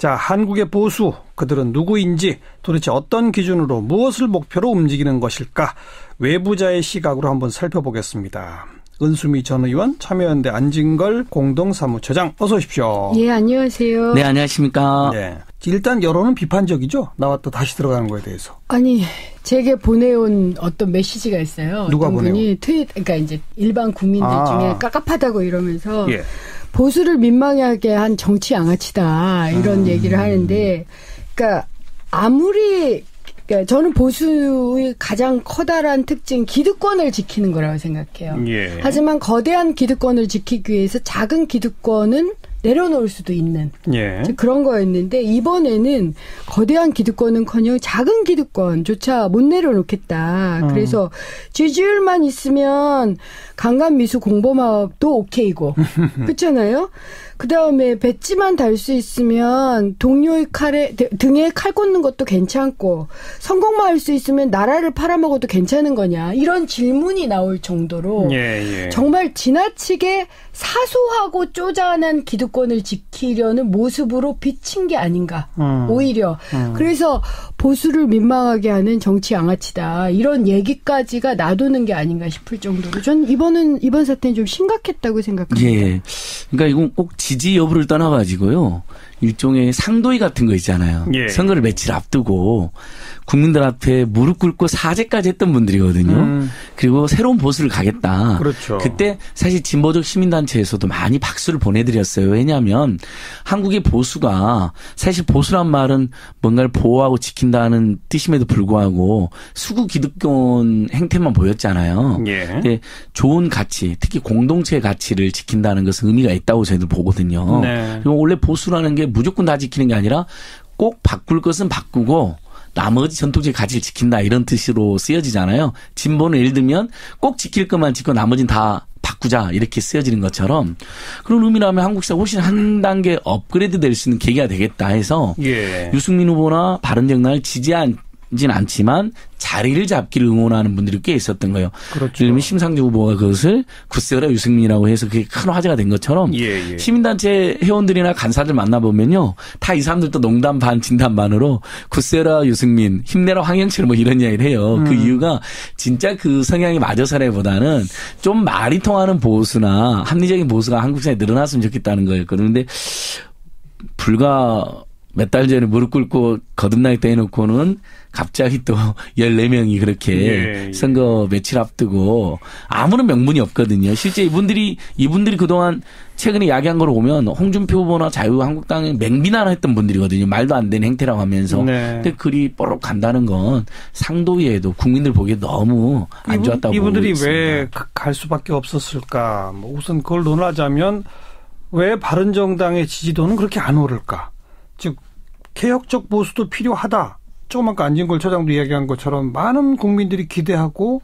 자, 한국의 보수, 그들은 누구인지 도대체 어떤 기준으로 무엇을 목표로 움직이는 것일까? 외부자의 시각으로 한번 살펴보겠습니다. 은수미 전 의원, 참여연대 안진걸 공동사무처장, 어서 오십시오. 예, 안녕하세요. 네, 안녕하십니까. 네. 일단 여론은 비판적이죠? 나왔다 다시 들어가는 거에 대해서. 아니, 제게 보내온 어떤 메시지가 있어요. 누가 어떤 보내요? 분이 그러니까 이제 일반 국민들 중에 깝깝하다고 이러면서 예. 보수를 민망하게 한 정치 양아치다 이런 얘기를 하는데, 그러니까 아무리 그러니까 저는 보수의 가장 커다란 특징 기득권을 지키는 거라고 생각해요. 예. 하지만 거대한 기득권을 지키기 위해서 작은 기득권은 내려놓을 수도 있는 예. 그런 거였는데, 이번에는 거대한 기득권은커녕 작은 기득권조차 못 내려놓겠다. 그래서 지지율만 있으면 강간미수 공범업도 오케이고 그렇잖아요. 그다음에 배지만 달 수 있으면 동료의 등에 칼 꽂는 것도 괜찮고, 성공만 할 수 있으면 나라를 팔아먹어도 괜찮은 거냐, 이런 질문이 나올 정도로 예. 정말 지나치게 사소하고 쪼잔한 기득권을 지키려는 모습으로 비친 게 아닌가. 오히려 그래서 보수를 민망하게 하는 정치 양아치다, 이런 얘기까지가 놔두는 게 아닌가 싶을 정도로 전 이번 사태는 좀 심각했다고 생각합니다. 예. 그러니까 이건 꼭 지지 여부를 떠나가지고요, 일종의 상도위 같은 거 있잖아요. 예. 선거를 며칠 앞두고 국민들 앞에 무릎 꿇고 사죄까지 했던 분들이거든요. 그리고 새로운 보수를 가겠다. 그렇죠. 그때 사실 진보적 시민단체에서도 많이 박수를 보내드렸어요. 왜냐하면 한국의 보수가, 사실 보수란 말은 뭔가를 보호하고 지킨다는 뜻임에도 불구하고 수구 기득권 행태만 보였잖아요. 예. 근데 좋은 가치, 특히 공동체의 가치를 지킨다는 것은 의미가 있다고 저희들 보거든요. 네. 그리고 원래 보수라는 게 무조건 다 지키는 게 아니라 꼭 바꿀 것은 바꾸고 나머지 전통적 가치를 지킨다, 이런 뜻으로 쓰여지잖아요. 진보는 예를 들면 꼭 지킬 것만 지키고 나머지는 다 바꾸자, 이렇게 쓰여지는 것처럼, 그런 의미라면 한국 시사 훨씬 한 단계 업그레이드 될 수 있는 계기가 되겠다 해서 예. 유승민 후보나 바른정당을 지지하진 않지만 자리를 잡기를 응원하는 분들이 꽤 있었던 거예요. 그렇죠. 예를 들면 심상정 후보가 그것을 굳세어라 유승민이라고 해서 그게 큰 화제가 된 것처럼, 예. 시민단체 회원들이나 간사들 만나보면요, 다 이 사람들도 농담 반 진담 반으로 굳세어라 유승민, 힘내라 황영철 뭐 이런 이야기를 해요. 그 이유가 진짜 그 성향이 맞아서라기보다는 좀 말이 통하는 보수나 합리적인 보수가 한국 사회에 늘어났으면 좋겠다는 거였거든요. 그런데 불과 몇 달 전에 무릎 꿇고 거듭나게 떼놓고는 갑자기 또 14명이 그렇게 선거 며칠 앞두고 아무런 명분이 없거든요. 실제 이분들이 그동안 최근에 이야기한 걸 보면 홍준표 후보나 자유한국당에 맹비난했던 분들이거든요. 말도 안 되는 행태라고 하면서. 네. 근데 그리 뽀록 간다는 건 상도위에도 국민들 보기에 너무 안 좋았다고 보고 이분들이 있습니다. 왜 갈 수밖에 없었을까? 뭐 우선 그걸 논하자면 왜 바른정당의 지지도는 그렇게 안 오를까? 즉 개혁적 보수도 필요하다. 조금 아까 안진걸 처장도 이야기한 것처럼 많은 국민들이 기대하고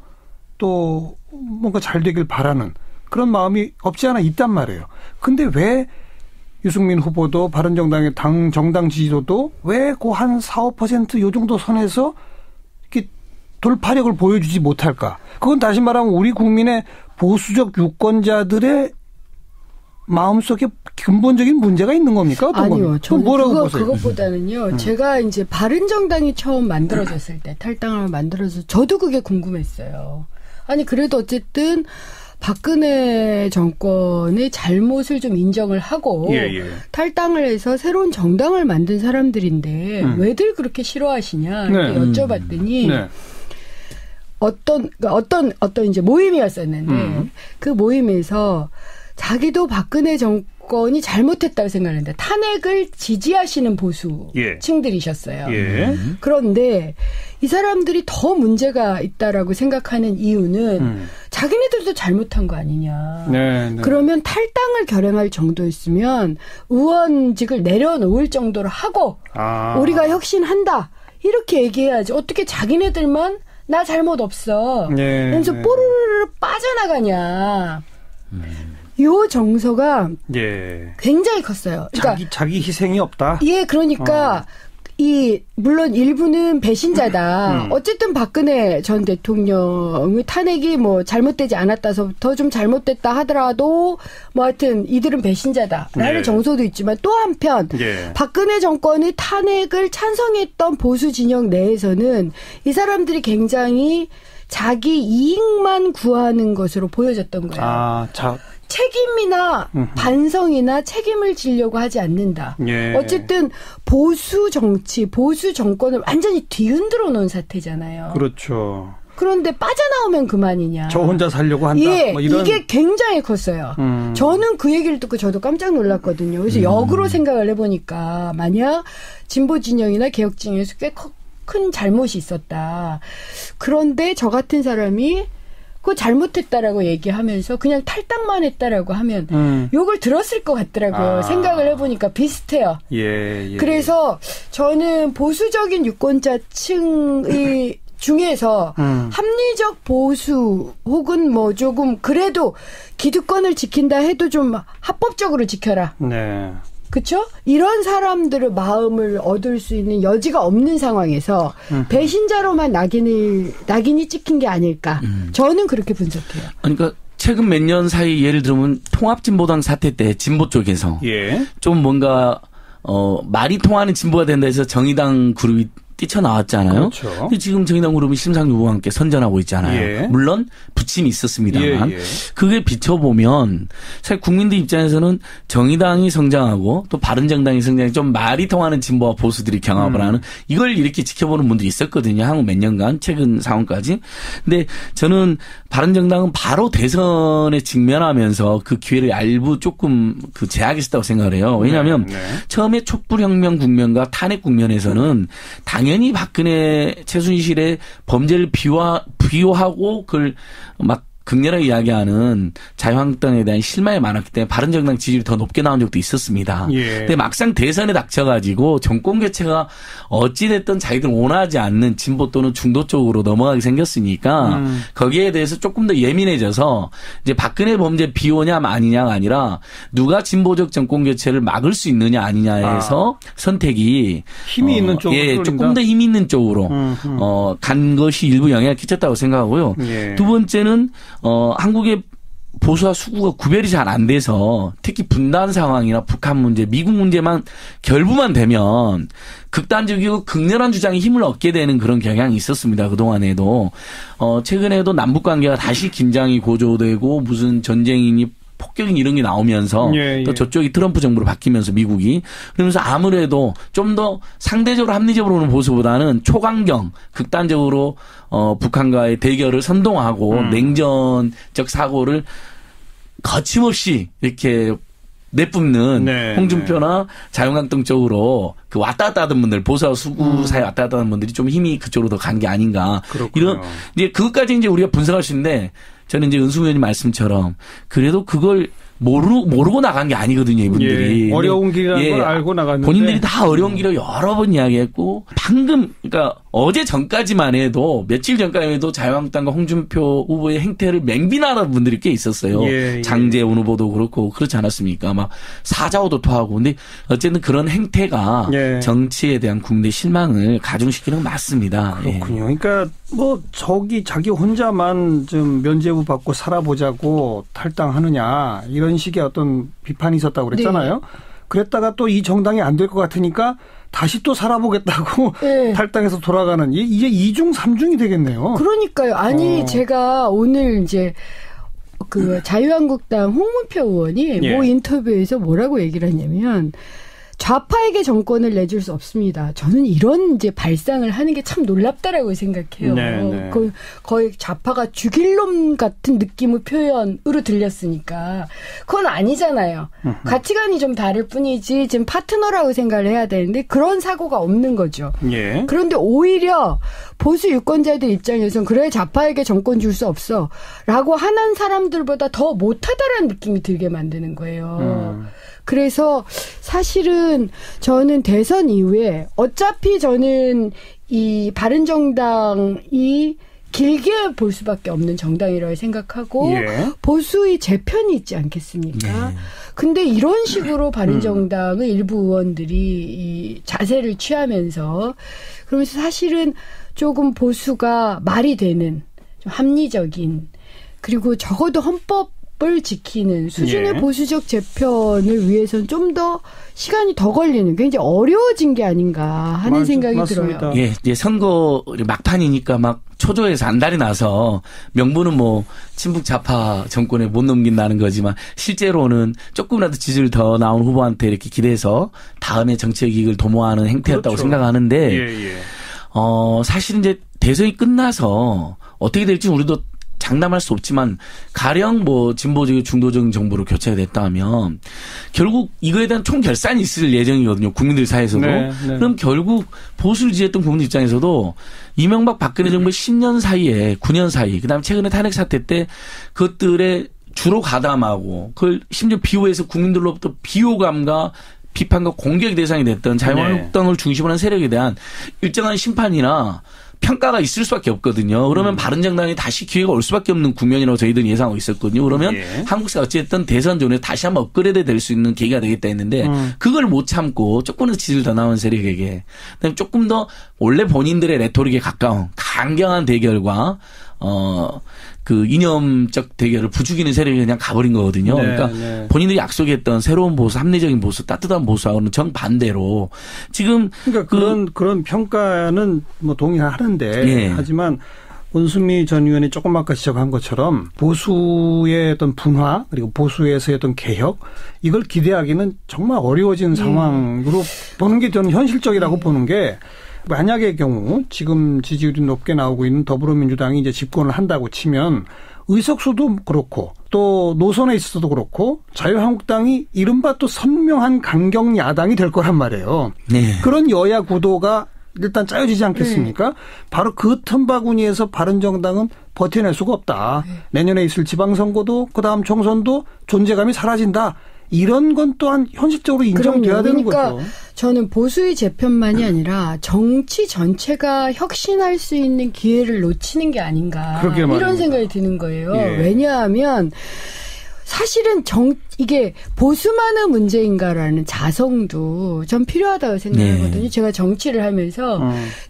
또 뭔가 잘 되길 바라는 그런 마음이 없지 않아 있단 말이에요. 근데 왜 유승민 후보도 바른정당의 정당 지지도도 왜 그 한 4, 5% 요 정도 선에서 이렇게 돌파력을 보여주지 못할까? 그건 다시 말하면 우리 국민의 보수적 유권자들의 마음속에 근본적인 문제가 있는 겁니까? 어떤 아니요. 겁니까? 저는 뭐라고 보세요? 그것보다는요. 제가 이제 바른정당이 처음 만들어졌을 때, 탈당을 만들어서 저도 그게 궁금했어요. 아니 그래도 어쨌든 박근혜 정권의 잘못을 좀 인정을 하고 탈당을 해서 새로운 정당을 만든 사람들인데 왜들 그렇게 싫어하시냐 이렇게 여쭤봤더니 어떤 이제 모임이었었는데 그 모임에서 자기도 박근혜 정권이 잘못했다고 생각하는데 탄핵을 지지하시는 보수층들이셨어요. 그런데 이 사람들이 더 문제가 있다라고 생각하는 이유는 자기네들도 잘못한 거 아니냐. 그러면 탈당을 결행할 정도였으면 의원직을 내려놓을 정도로 하고 우리가 혁신한다. 이렇게 얘기해야지. 어떻게 자기네들만 나 잘못 없어. 그래서 뽀르르 빠져나가냐. 요 정서가 굉장히 컸어요. 그러니까 자기 희생이 없다. 그러니까 물론 일부는 배신자다. 어쨌든 박근혜 전 대통령의 탄핵이 뭐 잘못되지 않았다서부터 좀 잘못됐다 하더라도 뭐 하여튼 이들은 배신자다라는 네. 정서도 있지만 또 한편 예. 박근혜 정권의 탄핵을 찬성했던 보수 진영 내에서는 이 사람들이 굉장히 자기 이익만 구하는 것으로 보여졌던 거예요. 책임이나 반성이나 책임을 지려고 하지 않는다. 예. 어쨌든 보수 정치, 보수 정권을 완전히 뒤흔들어 놓은 사태잖아요. 그렇죠. 그런데 빠져나오면 그만이냐. 저 혼자 살려고 한다. 예, 뭐 이런. 이게 굉장히 컸어요. 저는 그 얘기를 듣고 저도 깜짝 놀랐거든요. 그래서 역으로 생각을 해보니까 만약 진보 진영이나 개혁 진영에서 꽤 큰 잘못이 있었다. 그런데 저 같은 사람이 그거 잘못했다라고 얘기하면서 그냥 탈당만 했다라고 하면 욕을 들었을 것 같더라고요. 생각을 해보니까 비슷해요. 예. 그래서 저는 보수적인 유권자층의 중에서 합리적 보수 혹은 뭐 조금 그래도 기득권을 지킨다 해도 좀 합법적으로 지켜라. 네. 그렇죠? 이런 사람들의 마음을 얻을 수 있는 여지가 없는 상황에서 배신자로만 낙인이 찍힌 게 아닐까. 저는 그렇게 분석해요. 그러니까 최근 몇 년 사이 예를 들면 통합진보당 사태 때 진보 쪽에서 예. 좀 뭔가 말이 통하는 진보가 된다 해서 정의당 그룹이 뛰쳐나왔잖아요. 그렇죠. 근데 지금 정의당 그룹이 심상정 후보와 함께 선전하고 있잖아요. 예. 물론 부침이 있었습니다만 예. 그게 비춰보면 사실 국민들 입장에서는 정의당이 성장하고 또 바른정당이 성장해 좀 말이 통하는 진보와 보수들이 경합을 하는 이걸 이렇게 지켜보는 분들이 있었거든요. 한국 몇 년간 최근 상황까지. 근데 저는 바른정당은 바로 대선에 직면하면서 그 기회를 일부 조금 그 제약했다고 생각을 해요. 왜냐하면 처음에 촛불혁명 국면과 탄핵 국면에서는 당연히 박근혜 최순실의 범죄를 비호하고 그걸 막 극렬하게 이야기하는 자유한국당에 대한 실망이 많았기 때문에 바른정당 지지율이 더 높게 나온 적도 있었습니다. 예. 근데 막상 대선에 닥쳐가지고 정권 교체가 어찌됐든 자기들 원하지 않는 진보 또는 중도 쪽으로 넘어가게 생겼으니까 거기에 대해서 조금 더 예민해져서 이제 박근혜 범죄 비호냐 아니냐가 아니라 누가 진보적 정권 교체를 막을 수 있느냐 아니냐에서 선택이 힘이 있는 쪽으로 예, 조금 더 힘 있는 쪽으로 간 것이 일부 영향을 끼쳤다고 생각하고요. 예. 두 번째는 한국의 보수와 수구가 구별이 잘 안 돼서 특히 분단 상황이나 북한 문제, 미국 문제만 결부만 되면 극단적이고 극렬한 주장에 힘을 얻게 되는 그런 경향이 있었습니다. 그동안에도. 최근에도 남북 관계가 다시 긴장이 고조되고 무슨 전쟁이니 폭격인 이런 게 나오면서 또 저쪽이 트럼프 정부로 바뀌면서 미국이 그러면서 아무래도 좀 더 상대적으로 합리적으로 오는 보수보다는 초강경 극단적으로 북한과의 대결을 선동하고 냉전적 사고를 거침없이 이렇게 내뿜는 홍준표나 자유한국당 쪽으로 그 왔다 갔다 하던 분들 보수와 수구 사이 왔다 갔다 하는 분들이 좀 힘이 그쪽으로 더 간 게 아닌가. 그렇군요. 이런 이제 그것까지 이제 우리가 분석할 수 있는데 저는 이제 은수 의원님 말씀처럼 그래도 그걸 모르고 나간 게 아니거든요, 이분들이. 예, 어려운 길이라는 걸 알고 나갔는데. 본인들이 다 어려운 길을 여러 번 이야기했고, 방금, 그러니까 어제 전까지만 해도, 며칠 전까지만 해도 자유한국당과 홍준표 후보의 행태를 맹비난하는 분들이 꽤 있었어요. 장제원 후보도 그렇고, 그렇지 않았습니까? 막 사자오도토하고. 근데 어쨌든 그런 행태가 정치에 대한 국내 실망을 가중시키는 건 맞습니다. 그렇군요. 그러니까 뭐 자기 혼자만 좀 면죄부 받고 살아보자고 탈당하느냐 이런 식의 어떤 비판이 있었다고 그랬잖아요. 그랬다가 또 이 정당이 안 될 것 같으니까 다시 또 살아보겠다고 탈당해서 돌아가는 이제 2중 3중이 되겠네요. 그러니까요. 아니 제가 오늘 이제 그 자유한국당 홍문표 의원이 모 인터뷰에서 뭐라고 얘기를 했냐면 좌파에게 정권을 내줄 수 없습니다. 저는 이런 이제 발상을 하는 게 참 놀랍다라고 생각해요. 거의 좌파가 죽일 놈 같은 느낌의 표현으로 들렸으니까 그건 아니잖아요. 가치관이 좀 다를 뿐이지 지금 파트너라고 생각을 해야 되는데 그런 사고가 없는 거죠. 그런데 오히려 보수 유권자들 입장에서는 그래 좌파에게 정권 줄 수 없어 라고 하는 사람들보다 더 못하다라는 느낌이 들게 만드는 거예요. 그래서 사실은 저는 대선 이후에 어차피 저는 이 바른정당이 길게 볼 수밖에 없는 정당이라고 생각하고 예. 보수의 재편이 있지 않겠습니까? 예. 근데 이런 식으로 바른정당의 일부 의원들이 이 자세를 취하면서 그러면서 사실은 조금 보수가 말이 되는 좀 합리적인 그리고 적어도 헌법을 지키는 수준의 예. 보수적 재편을 위해서는 좀 더 시간이 더 걸리는 굉장히 어려워진 게 아닌가 하는 생각이 맞습니다. 들어요. 예, 이제 선거 막판이니까 막 초조해서 안달이 나서 명분은 뭐 친북 좌파 정권에 못 넘긴다는 거지만 실제로는 조금이라도 지지를 더 나온 후보한테 이렇게 기대서 다음에 정치적 이익을 도모하는 행태였다고 그렇죠. 생각하는데 예. 사실은 이제 대선이 끝나서 어떻게 될지 우리도 장담할 수 없지만 가령 뭐 진보적이고 중도적인 정부로 교체가 됐다 하면 결국 이거에 대한 총결산이 있을 예정이거든요. 국민들 사이에서도. 네. 그럼 결국 보수를 지지했던 국민들 입장에서도 이명박 박근혜 정부의 10년 사이에 9년 사이 그다음에 최근에 탄핵 사태 때 그것들에 주로 가담하고 그걸 심지어 비호해서 국민들로부터 비호감과 비판과 공격의 대상이 됐던 자유한국당을 중심으로 한 세력에 대한 일정한 심판이나 평가가 있을 수밖에 없거든요. 그러면 바른정당이 다시 기회가 올 수밖에 없는 국면이라고 저희들은 예상하고 있었거든요. 그러면 한국사가 어쨌든 대선 전에 다시 한번 업그레이드 될 수 있는 계기가 되겠다 했는데 그걸 못 참고 조금 더 지지를 더 나온 세력에게 그다음에 조금 더 원래 본인들의 레토릭에 가까운 강경한 대결과 그 이념적 대결을 부추기는 세력이 그냥 가버린 거거든요. 네, 그러니까 네. 본인들이 약속했던 새로운 보수, 합리적인 보수, 따뜻한 보수하고는 정반대로 지금 그러니까 그런 평가는 뭐 동의하는데 예. 하지만 원수미 전 의원이 조금 아까 지적한 것처럼 보수의 어떤 분화 그리고 보수에서의 어떤 개혁 이걸 기대하기는 정말 어려워진 상황으로 보는 게 저는 현실적이라고 보는 게 만약의 경우 지금 지지율이 높게 나오고 있는 더불어민주당이 이제 집권을 한다고 치면 의석수도 그렇고 또 노선에 있어서도 그렇고 자유한국당이 이른바 또 선명한 강경 야당이 될 거란 말이에요. 네. 그런 여야 구도가 일단 짜여지지 않겠습니까? 바로 그 틈바구니에서 바른정당은 버텨낼 수가 없다. 내년에 있을 지방선거도 그다음 총선도 존재감이 사라진다. 이런 건 또한 현실적으로 인정돼야 되는 그러니까 거죠. 저는 보수의 재편만이 아니라 정치 전체가 혁신할 수 있는 기회를 놓치는 게 아닌가 그러게 이런 말입니다. 생각이 드는 거예요. 예. 왜냐하면 사실은 이게 보수만의 문제인가라는 자성도 전 필요하다고 생각하거든요. 네. 제가 정치를 하면서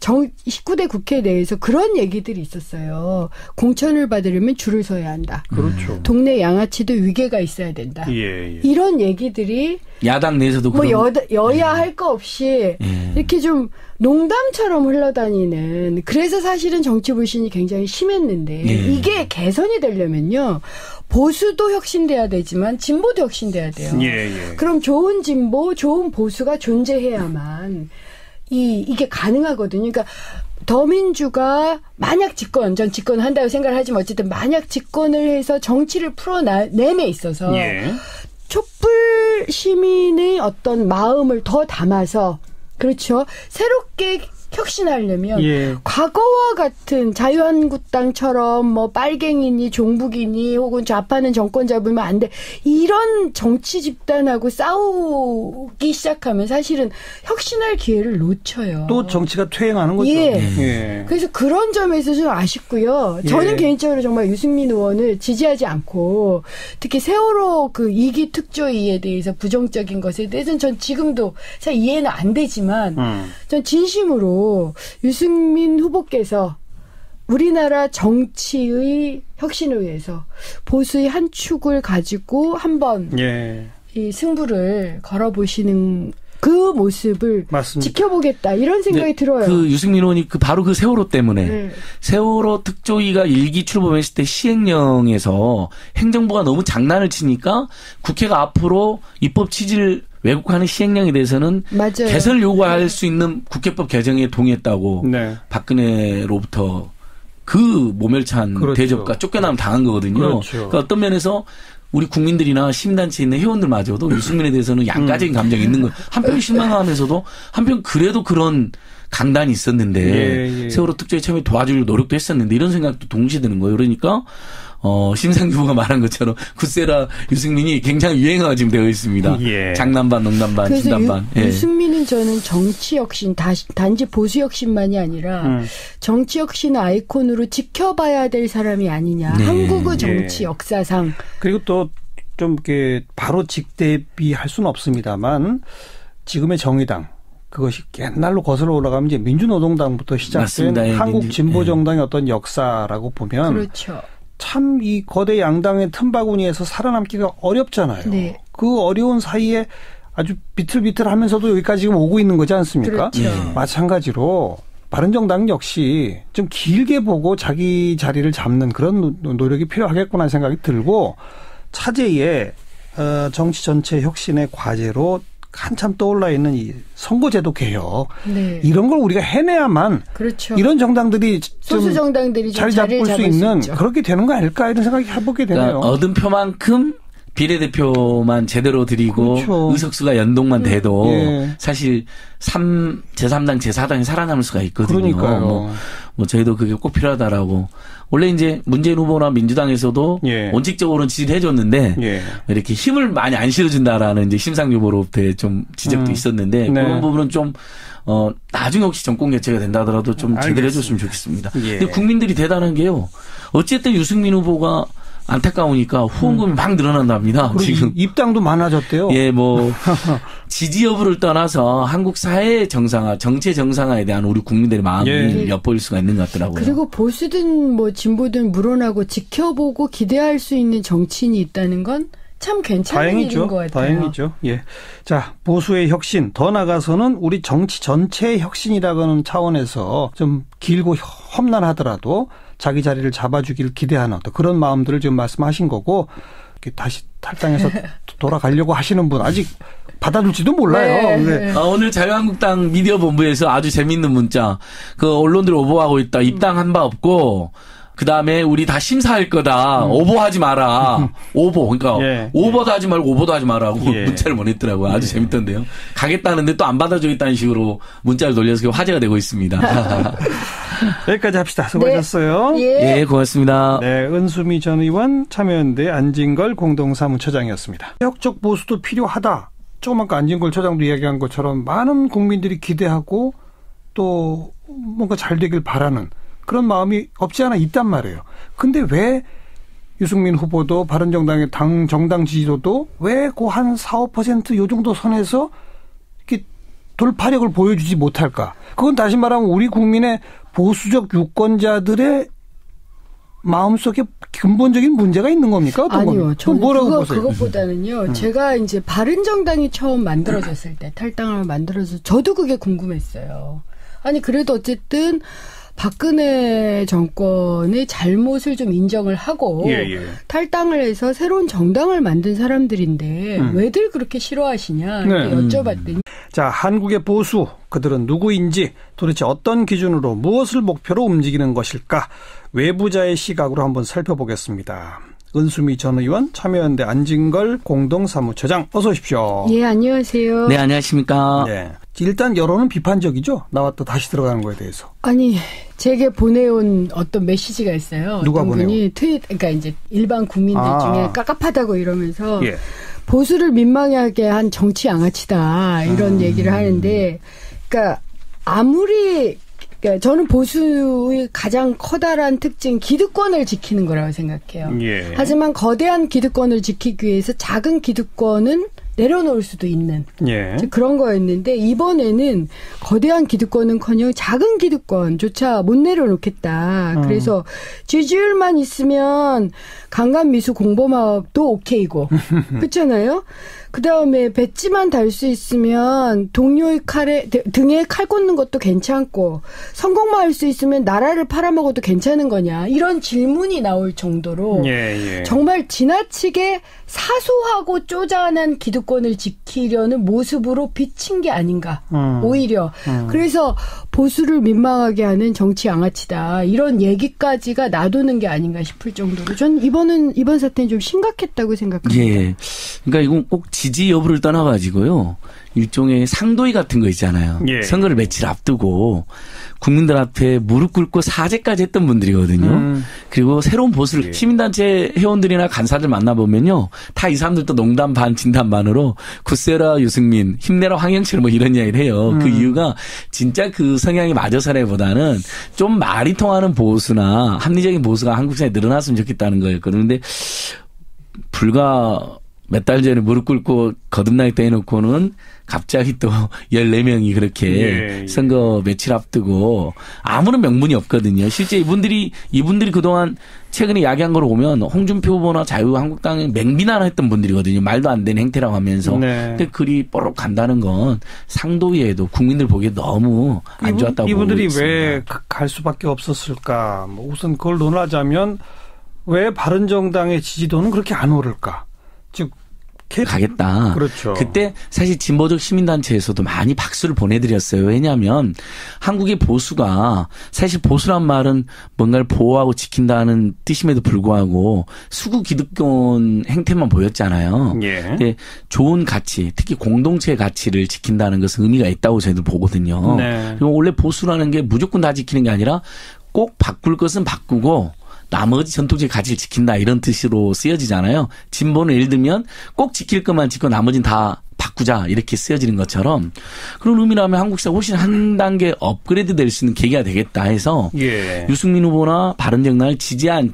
19대 국회 내에서 그런 얘기들이 있었어요. 공천을 받으려면 줄을 서야 한다. 그렇죠. 동네 양아치도 위계가 있어야 된다. 예. 이런 얘기들이 야당 내에서도 뭐 그런 여야 할 거 없이 이렇게 좀 농담처럼 흘러다니는 그래서 사실은 정치 불신이 굉장히 심했는데 이게 개선이 되려면요. 보수도 혁신돼야 되지만 진보도 혁신돼야 돼요. 예. 그럼 좋은 진보, 좋은 보수가 존재해야만 이게 가능하거든요. 그러니까 더민주가 만약 전 집권한다고 생각을 하지만 어쨌든 만약 집권을 해서 정치를 풀어내에 있어서 촛불 시민의 어떤 마음을 더 담아서 그렇죠. 새롭게 혁신하려면 과거와 같은 자유한국당처럼 뭐 빨갱이니 종북이니 혹은 좌파는 정권 잡으면 안 돼. 이런 정치 집단하고 싸우기 시작하면 사실은 혁신할 기회를 놓쳐요. 또 정치가 퇴행하는 거죠. 예. 그래서 그런 점에서 좀 아쉽고요. 저는 개인적으로 정말 유승민 의원을 지지하지 않고 특히 세월호 그 2기 특조위에 대해서 부정적인 것에 대해서는 전 지금도 잘 이해는 안 되지만 전 진심으로 유승민 후보께서 우리나라 정치의 혁신을 위해서 보수의 한 축을 가지고 한번 이 승부를 걸어보시는 그 모습을 맞습니다. 지켜보겠다 이런 생각이 들어요. 그 유승민 의원이 바로 그 세월호 때문에 세월호 특조위가 1기 출범했을 때 시행령에서 행정부가 너무 장난을 치니까 국회가 앞으로 입법 취지를 왜곡하는 시행령에 대해서는 맞아요. 개선을 요구할 수 있는 국회법 개정에 동의했다고 박근혜로부터 그 모멸찬 대접과 쫓겨남 당한 거거든요. 그러니까 어떤 면에서 우리 국민들이나 시민단체에 있는 회원들마저도 유승민에 대해서는 양가적인 감정이 있는 거예요. 한편 실망하면서도 한편 그래도 그런 강단이 있었는데 세월호 특조위 참여 도와주려고 노력도 했었는데 이런 생각도 동시에 드는 거예요. 그러니까 심상규 후보가 말한 것처럼 굳세라 유승민이 굉장히 유행어가 지금 되어 있습니다. 예. 장난반, 농담반, 그래서 진담반. 유승민은 저는 정치 혁신, 단지 보수 혁신만이 아니라 정치 혁신 아이콘으로 지켜봐야 될 사람이 아니냐. 네. 한국의 정치 역사상. 그리고 또 좀 이렇게 바로 직대비할 수는 없습니다만 지금의 정의당 그것이 옛날로 거슬러 올라가면 이제 민주노동당부터 시작된 맞습니다. 한국 진보정당의 어떤 역사라고 보면 그렇죠. 참 이 거대 양당의 틈바구니에서 살아남기가 어렵잖아요. 네. 그 어려운 사이에 아주 비틀비틀하면서도 여기까지 지금 오고 있는 거지 않습니까? 그렇죠. 마찬가지로 바른정당 역시 좀 길게 보고 자기 자리를 잡는 그런 노력이 필요하겠구나 생각이 들고 차제에 정치 전체 혁신의 과제로 한참 떠올라 있는 이 선거제도 개혁 네. 이런 걸 우리가 해내야만 그렇죠. 이런 정당들이 소수 정당들이 자리 잡을 수 있는 그렇게 되는 거 아닐까 이런 생각이 해보게 되네요. 그러니까 얻은 표만큼 비례대표만 제대로 드리고 그렇죠. 의석수가 연동만 돼도 예. 사실 제3당, 제4당이 살아남을 수가 있거든요. 그러니까요. 뭐 저희도 그게 꼭 필요하다라고. 원래 이제 문재인 후보나 민주당에서도 예. 원칙적으로는 지지를 해줬는데 예. 이렇게 힘을 많이 안 실어준다라는 이제 심상정 후보로부터의 좀 지적도 있었는데 네. 그런 부분은 좀 나중에 혹시 정권 개최가 된다 하더라도 좀 제대로 해줬으면 좋겠습니다. 예. 근데 국민들이 대단한 게요. 어쨌든 유승민 후보가 안타까우니까 후원금이 막 늘어난답니다. 지금 입당도 많아졌대요. 예, 뭐 지지 여부를 떠나서 한국 사회의 정상화, 정치 정상화에 대한 우리 국민들의 마음이 예. 엿보일 수가 있는 것 같더라고요. 그리고 보수든 뭐 진보든 물어나고 지켜보고 기대할 수 있는 정치인이 있다는 건 참 괜찮은 일인 것 같아요. 다행이죠. 예. 자, 보수의 혁신, 더 나가서는 우리 정치 전체의 혁신이라는 차원에서 좀 길고 험난하더라도 자기 자리를 잡아주길 기대하는 어떤 그런 마음들을 지금 말씀하신 거고 다시 탈당해서 돌아가려고 하시는 분 아직 받아줄지도 몰라요. 네. 오늘 자유한국당 미디어 본부에서 아주 재밌는 문자. 그 언론들 오보하고 있다. 입당한 바 없고 그다음에 우리 다 심사할 거다. 오보하지 마라. 오보. 그러니까 예. 오버도 하지 말고 오보도 하지 마라고 예. 문자를 보냈더라고요. 아주 재밌던데요. 가겠다는데 또 안 받아주겠다는 식으로 문자를 돌려서 화제가 되고 있습니다. 여기까지 합시다. 수고하셨어요. 네. 예, 고맙습니다. 네, 은수미 전 의원, 참여연대 안진걸 공동사무처장이었습니다. 개혁적 보수도 필요하다. 조금 아까 안진걸 처장도 이야기한 것처럼 많은 국민들이 기대하고 또 뭔가 잘 되길 바라는 그런 마음이 없지 않아 있단 말이에요. 근데 왜 유승민 후보도 바른정당의 정당 지지도도 왜 그 한 4, 5% 요 정도 선에서 이렇게 돌파력을 보여주지 못할까? 그건 다시 말하면 우리 국민의 보수적 유권자들의 마음속에 근본적인 문제가 있는 겁니까? 아니요. 저는 뭐라고 보세요? 그것보다는요. 제가 이제 바른정당이 처음 만들어졌을 때 탈당을 만들어서 저도 그게 궁금했어요. 아니 그래도 어쨌든 박근혜 정권의 잘못을 좀 인정을 하고 탈당을 해서 새로운 정당을 만든 사람들인데 왜들 그렇게 싫어하시냐 이렇게 여쭤봤더니 자, 한국의 보수 그들은 누구인지 도대체 어떤 기준으로 무엇을 목표로 움직이는 것일까 외부자의 시각으로 한번 살펴보겠습니다. 은수미 전 의원, 참여연대 안진걸 공동사무처장 어서 오십시오. 예, 안녕하세요. 네, 안녕하십니까. 네. 일단 여론은 비판적이죠. 나왔다 다시 들어가는 거에 대해서. 아니, 제게 보내온 어떤 메시지가 있어요. 누가 어떤 보내요? 분이 그러니까 이제 일반 국민들 중에 깝깝하다고 이러면서 예. 보수를 민망하게 한 정치 양아치다 이런 얘기를 하는데, 그러니까 아무리 그러니까 저는 보수의 가장 커다란 특징 기득권을 지키는 거라고 생각해요. 예. 하지만 거대한 기득권을 지키기 위해서 작은 기득권은 내려놓을 수도 있는 예. 그런 거였는데 이번에는 거대한 기득권은커녕 작은 기득권조차 못 내려놓겠다. 그래서 지지율만 있으면 강간미수 공범화도 오케이고 그렇잖아요. 그다음에 배지만 달 수 있으면 동료의 등에 칼 꽂는 것도 괜찮고 성공만 할 수 있으면 나라를 팔아먹어도 괜찮은 거냐 이런 질문이 나올 정도로 정말 지나치게 사소하고 쪼잔한 기득권을 지키려는 모습으로 비친 게 아닌가 오히려 그래서 보수를 민망하게 하는 정치 양아치다 이런 얘기까지가 놔두는 게 아닌가 싶을 정도로 전 이번 사태는 좀 심각했다고 생각합니다. 예. 그러니까 이건 꼭 지지 여부를 떠나가지고요. 일종의 상도위 같은 거 있잖아요. 예. 선거를 며칠 앞두고 국민들 앞에 무릎 꿇고 사죄까지 했던 분들이거든요. 그리고 새로운 보수를 예. 시민단체 회원들이나 간사들 만나보면요. 다 이 사람들도 농담 반 진담 반으로 굳세라 유승민, 힘내라 황영철 뭐 이런 이야기를 해요. 그 이유가 진짜 그 성향이 맞아서라기보다는 좀 말이 통하는 보수나 합리적인 보수가 한국 사회에 늘어났으면 좋겠다는 거였거든요. 그런데 불과 몇 달 전에 무릎 꿇고 거듭나게 떼놓고는 갑자기 또 14명이 그렇게 선거 며칠 앞두고 아무런 명분이 없거든요. 실제 이분들이 그동안 최근에 이야기한 거로 보면 홍준표 후보나 자유한국당에 맹비난했던 분들이거든요. 말도 안 되는 행태라고 하면서. 네. 근데 글이 뽀록 간다는 건 상도위에도 국민들 보기에 너무 안 좋았다고 보고 이분들이 있습니다. 왜 갈 수밖에 없었을까? 뭐 우선 그걸 논하자면 왜 바른정당의 지지도는 그렇게 안 오를까? 즉 가겠다. 그렇죠. 그때 사실 진보적 시민단체에서도 많이 박수를 보내드렸어요. 왜냐하면 한국의 보수가 사실 보수란 말은 뭔가를 보호하고 지킨다는 뜻임에도 불구하고 수구 기득권 행태만 보였잖아요. 예. 근데 좋은 가치, 특히 공동체의 가치를 지킨다는 것은 의미가 있다고 저희들 보거든요. 네. 그리고 원래 보수라는 게 무조건 다 지키는 게 아니라 꼭 바꿀 것은 바꾸고 나머지 전통적 가치를 지킨다 이런 뜻으로 쓰여지잖아요. 진보는 예를 들면 꼭 지킬 것만 지키고 나머지는 다 바꾸자 이렇게 쓰여지는 것처럼 그런 의미라면 한국 사회가 훨씬 한 단계 업그레이드 될 수 있는 계기가 되겠다 해서 예. 유승민 후보나 바른정당을 지지하진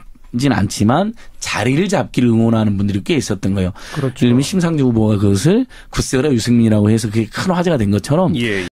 않지만 자리를 잡기를 응원하는 분들이 꽤 있었던 거예요. 그렇죠. 예를 들면 심상정 후보가 그것을 굳세어라 유승민이라고 해서 그게 큰 화제가 된 것처럼 예.